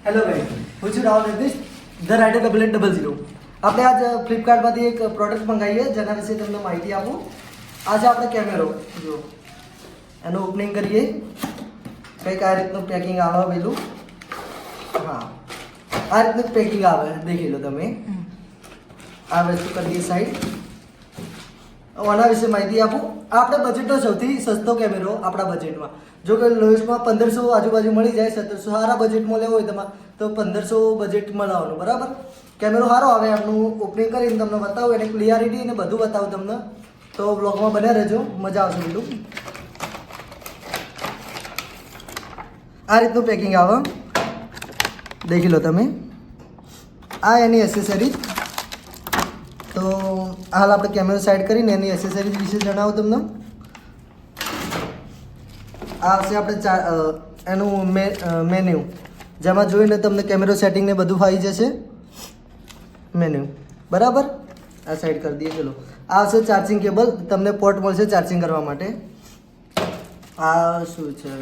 Hello guys, હું છું Rahul Nitish, the rider 8800. આપણે આજ ફ્લિપકાર્ટમાંથી એક પ્રોડક્ટ મંગાવીએ જેના વિશે તમને માહિતી આપું. આજે આપણે કેમેરો જો એનું ઓપનિંગ કરીએ. કંઈક આ રીતનું પેકિંગ આવે પેલું. હા, આ રીતનું પેકિંગ આવે, દેખી લો તમે. આ વસ્તુ કરીએ સાઈડ. આના વિશે માહિતી આપું. આપણે બજેટનો સૌથી સસ્તો કેમેરો આપણા બજેટમાં, જો કે લોએસ્ટમાં 1500 આજુબાજુ મળી જાય. 1700 સારા બજેટમાં લેવો હોય તમારે તો 1500 બજેટમાં લાવવાનું, બરાબર. કેમેરો સારો આવે. એમનું ઓપનિંગ કરીને તમને બતાવું, એને ક્લિયરિટી ને બધું બતાવું તમને, તો બ્લોગમાં બન્યા રહેજો, મજા આવશે બધું. આ રીતનું પેકિંગ આવે, દેખી લો તમે. આ એની એસેસરીઝ. તો હાલ આપણે કેમેરો સાઈડ કરીને એની એસેસરીઝ વિશે જણાવું તમને. આ આવશે આપણે એનું મેન્યુ, જેમાં જોઈને તમને કેમેરો સેટિંગ ને બધું ફાવી જશે. મેન્યુ બરાબર. આ સાઈડ કરી દઈએ. ચલો, આ આવશે ચાર્જિંગ કેબલ, તમને પોર્ટ મળશે ચાર્જિંગ કરવા માટે. આ શું છે?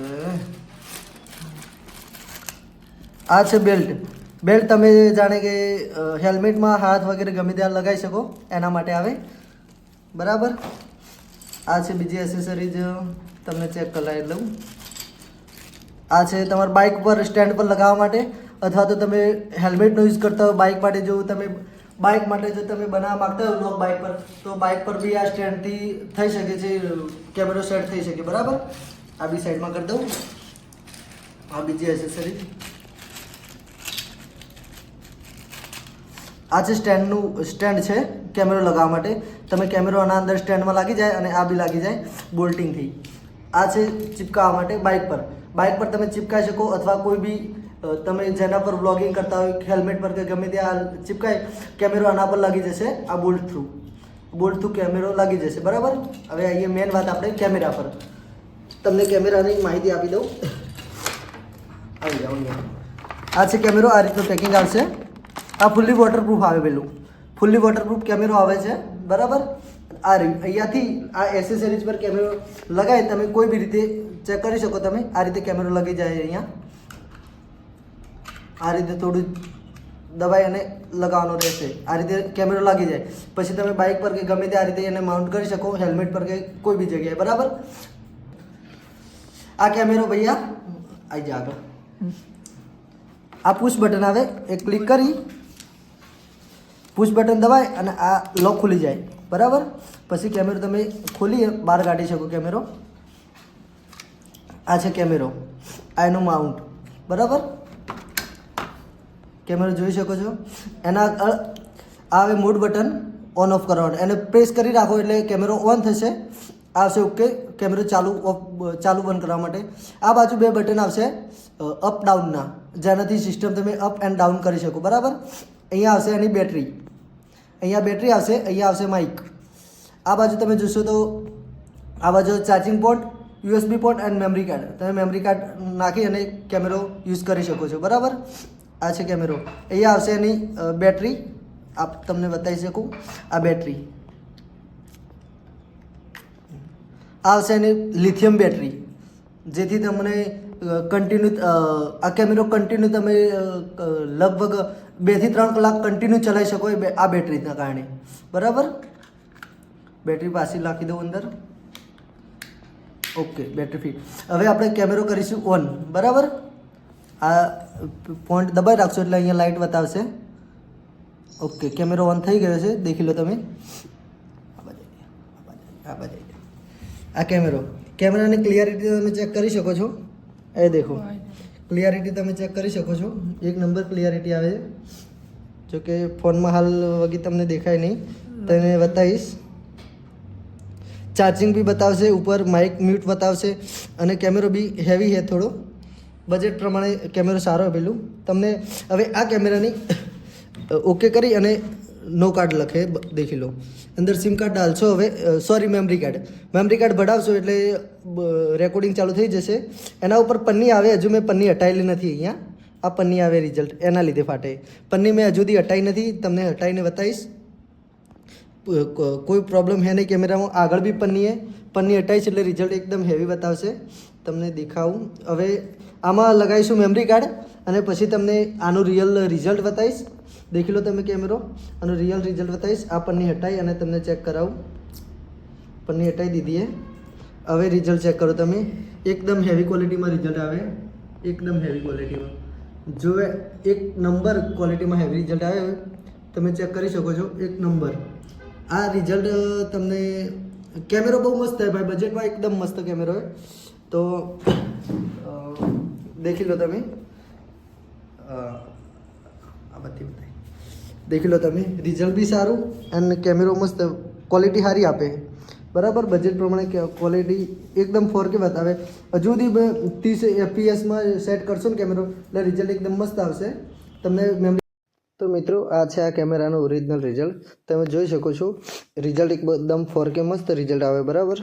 આ છે બેલ્ટ. બેલ્ટ તમે જાણે કે હેલ્મેટમાં હાથ વગેરે ગમે ત્યાં લગાવી શકો, એના માટે આવે, બરાબર. આ છે બીજી એસેસરીઝ, તમને ચેક કરાવી લઉં. આ છે તમારા બાઇક પર સ્ટેન્ડ પર લગાવવા માટે, અથવા તો તમે હેલ્મેટનો યુઝ કરતા હો બાઇક માટે. જો તમે બાઇક માટે જો તમે બનાવવા માગતા હો લોક બાઇક પર, તો બાઇક પર બી આ સ્ટેન્ડથી થઈ શકે છે, કેમેરો સેટ થઈ શકે, બરાબર. આ બી સાઈડમાં કરી દઉં. આ બીજી એસેસરી. આ છે સ્ટેન્ડ છે કેમેરો લગાવવા માટે. તમે કેમેરો આના અંદર સ્ટેન્ડમાં લાગી જાય અને આ બી લાગી જાય બોલ્ટિંગથી. આ છે ચિપકાવવા માટે બાઇક પર. બાઇક પર તમે ચિપકાઈ શકો, અથવા કોઈ બી તમે જેના પર વ્લોગિંગ કરતા હોય હેલ્મેટ પર કે ગમે ત્યાં ચિપકાય, કેમેરો આના પર લાગી જશે. આ બોલ્ટ થ્રુ કેમેરો લાગી જશે, બરાબર. હવે આવીએ મેન વાત આપણે કેમેરા પર. તમને કેમેરાની માહિતી આપી દઉં. આવી જાઓ. આ છે કેમેરો. આ રીતનું પેકિંગ આવશે. આ ફૂલ્લી વોટરપ્રૂફ આવે. પેલું ફૂલ્લી વોટરપ્રૂફ કેમેરો આવે છે, બરાબર. આ અહીંયાથી આ એસેસરીઝ પર કેમેરો લગાવી તમે કોઈ બી રીતે ચેક કરી શકો. તમે આ રીતે કેમેરો લગી જાય. અહીંયા આ રીતે થોડું દબાઈ અને લગાવવાનો રહેશે. આ રીતે કેમેરો લાગી જાય. પછી તમે બાઇક પર કે ગમે તે આ રીતે એને માઉન્ટ કરી શકો, હેલ્મેટ પર કે કોઈ બી જગ્યાએ, બરાબર. આ કેમેરો ભૈયા આવી જાય આગળ. આ પુશ બટન આવે, એ ક્લિક કરી પુશ બટન દબાય અને આ લોક ખુલી જાય, બરાબર. પછી કેમેરો તમે ખોલી બહાર કાઢી શકો. કેમેરો આ છે કેમેરો. આ એનું માઉન્ટ, બરાબર. કેમેરો જોઈ શકો છો. એના આવે મોડ બટન ઓન ઓફ કરવાનું. એને પ્રેસ કરી રાખો એટલે કેમેરો ઓન થશે. આવશે ઓકે. કેમેરો ચાલુ બંધ કરવા માટે આ બાજુ બે બટન આવશે અપ ડાઉનના, જેનાથી સિસ્ટમ તમે અપ એન્ડ ડાઉન કરી શકો, બરાબર. અહીંયા આવશે એની બેટરી. અહીંયા બેટરી આવશે. અહીંયા આવશે માઇક. આ બાજુ તમે જોશો તો આ બાજુ charging port, USB port and memory card. તમે મેમરી કાર્ડ નાખી અને કેમેરો યુઝ કરી શકો છો, બરાબર. આ છે કેમેરો. અહીંયા આવશે એની બેટરી. આપ તમને બતાવી શકું. આ બેટરી આવશે એની લિથિયમ બેટરી, જેથી તમને કન્ટિન્યુ આ કેમેરો કન્ટિન્યુ તમે લગભગ 2 થી 3 કલાક કન્ટિન્યુ ચલાવી શકો આ બેટરીના કારણે, બરાબર. બેટરી પાછી નાખી દઉં અંદર. Okay, battery fit. હવે આપણે કેમેરો કરીશું ઓન, બરાબર. આ પોઈન્ટ દબાઈ રાખશો એટલે અહીંયા લાઇટ બતાવશે. ઓકે, કેમેરો ઓન થઈ ગયો છે, દેખી લો તમે. આ કેમેરાની ક્લિયરિટી તમે ચેક કરી શકો છો. એ દેખો, ક્લિયરિટી તમે ચેક કરી શકો છો. 1 નંબર ક્લિયરિટી આવે છે. જો કે ફોનમાં હાલ વગી તમને દેખાય નહીં, તેને બતાવીશ. ચાર્જિંગ બી બતાવશે ઉપર, માઇક મ્યુટ બતાવશે. અને કેમેરો બી હેવી છે થોડો. બજેટ પ્રમાણે કેમેરો સારો પેલું તમને. હવે આ કેમેરાની ઓકે કરી અને નો કાર્ડ લખે, દેખી લો. અંદર સિમ કાર્ડ ડાલશો. હવે સોરી, મેમરી કાર્ડ ભરાવશો એટલે રેકોર્ડિંગ ચાલુ થઈ જશે. એના ઉપર પન્ની આવે. હજુ મેં પન્ની હટાવેલી નથી. અહીંયા આ પન્ની આવે રિઝલ્ટ, એના લીધે ફાટે. પન્ની મેં હજુ સુધી હટાવી નથી, તમને હટાવીને બતાવીશ. કોઈ પ્રોબ્લેમ હે નહીં કેમેરામાં. આગળ બી પન્ની હટાવી છે એટલે રિઝલ્ટ એકદમ હેવી બતાવશે. તમને દેખાવું. હવે આમાં લગાવીશું મેમરી કાર્ડ અને પછી તમને આનું રિયલ રિઝલ્ટ બતાવીશ. દેખી લો તમે કેમેરો, આનું રિયલ રિઝલ્ટ બતાવીશ. આ પન્ની હટાવી અને તમને ચેક કરાવું. પન્ની હટાવી દીધી છે. હવે રિઝલ્ટ ચેક કરો તમે. એકદમ હેવી ક્વોલિટીમાં રિઝલ્ટ આવે, એકદમ હેવી ક્વોલિટીમાં. જો એક નંબર ક્વોલિટીમાં હેવી રિઝલ્ટ આવે, તમે ચેક કરી શકો છો. એક નંબર આ રિઝલ્ટ તમને. કેમેરો બહુ મસ્ત છે ભાઈ, બજેટમાં એકદમ મસ્ત કેમેરો છે. તો દેખી લો તમે. આ બધી દેખી લો તમે. રિઝલ્ટ બી સારું અને કેમેરો મસ્ત, ક્વોલિટી સારી આપે. બરાબર, બજેટ પ્રમાણે ક્વોલિટી એકદમ 4K બતાવે. હજુ સુધી 30 FPS સેટ કરશો ને કેમેરો, એટલે રિઝલ્ટ એકદમ મસ્ત આવશે તમને. તો મિત્રો, આ છે આ કેમેરાનું ઓરિજિનલ રિઝલ્ટ. તમે જોઈ શકો છો, રિઝલ્ટ એકદમ 4K મસ્ત રિઝલ્ટ આવે. બરાબર,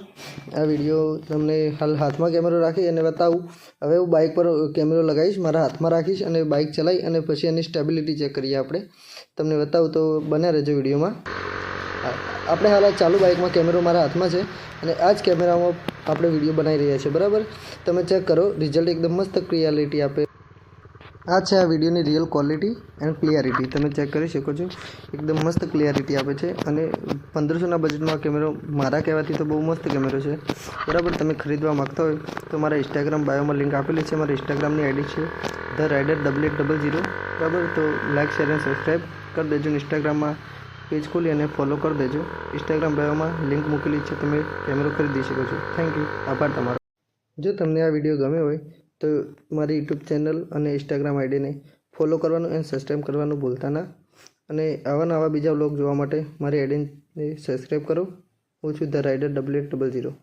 આ વિડીયો તમને હાલ હાથમાં કેમેરો રાખી અને બતાવું. હવે હું બાઇક પર કેમેરો લગાવીશ, મારા હાથમાં રાખીશ અને બાઇક ચલાવી અને પછી એની સ્ટેબિલિટી ચેક કરીએ આપણે. તમને બતાવું, તો બન્યા રહેજો વિડીયોમાં. આપણે હાલ ચાલુ બાઇકમાં કેમેરો મારા હાથમાં છે અને આ જ કેમેરામાં આપણે વિડીયો બનાવી રહ્યા છીએ. બરાબર, તમે ચેક કરો, રિઝલ્ટ એકદમ મસ્ત ક્લિયરિટી આપે. આ છે આ વિડીયોની રિયલ ક્વોલિટી એન્ડ ક્લિયરિટી. તમે ચેક કરી શકો છો, એકદમ મસ્ત ક્લિયરિટી આપે છે. અને 1500ના બજેટમાં કેમેરો મારા કહેવાથી તો બહુ મસ્ત કેમેરો છે. બરાબર, તમે ખરીદવા માગતા હોય તો મારા ઇન્સ્ટાગ્રામ બાયોમાં લિંક આપેલી છે. મારા ઇન્સ્ટાગ્રામની આઈડી છે ધ રાઇડર 8800. બરાબર, તો લાઇક, શેર અને સબસ્ક્રાઈબ કરી દેજો. ઇન્સ્ટાગ્રામમાં પેજ ખોલી અને ફોલો કરી દેજો. ઇન્સ્ટાગ્રામ બાયોમાં લિંક મૂકેલી છે, તમે કેમેરો ખરીદી શકો છો. થેન્ક યુ, આભાર તમારો. જો તમને આ વિડીયો ગમ્યો હોય તો મારી યુટ્યુબ ચેનલ અને ઇન્સ્ટાગ્રામ આઈડીને ફોલો કરવાનું અને સબસ્ક્રાઈબ કરવાનું ભૂલતા ના. અને આવા બીજા વ્લોગ જોવા માટે મારી આઈડીને સબસ્ક્રાઈબ કરો. હું છું ધ રાઇડર 8800.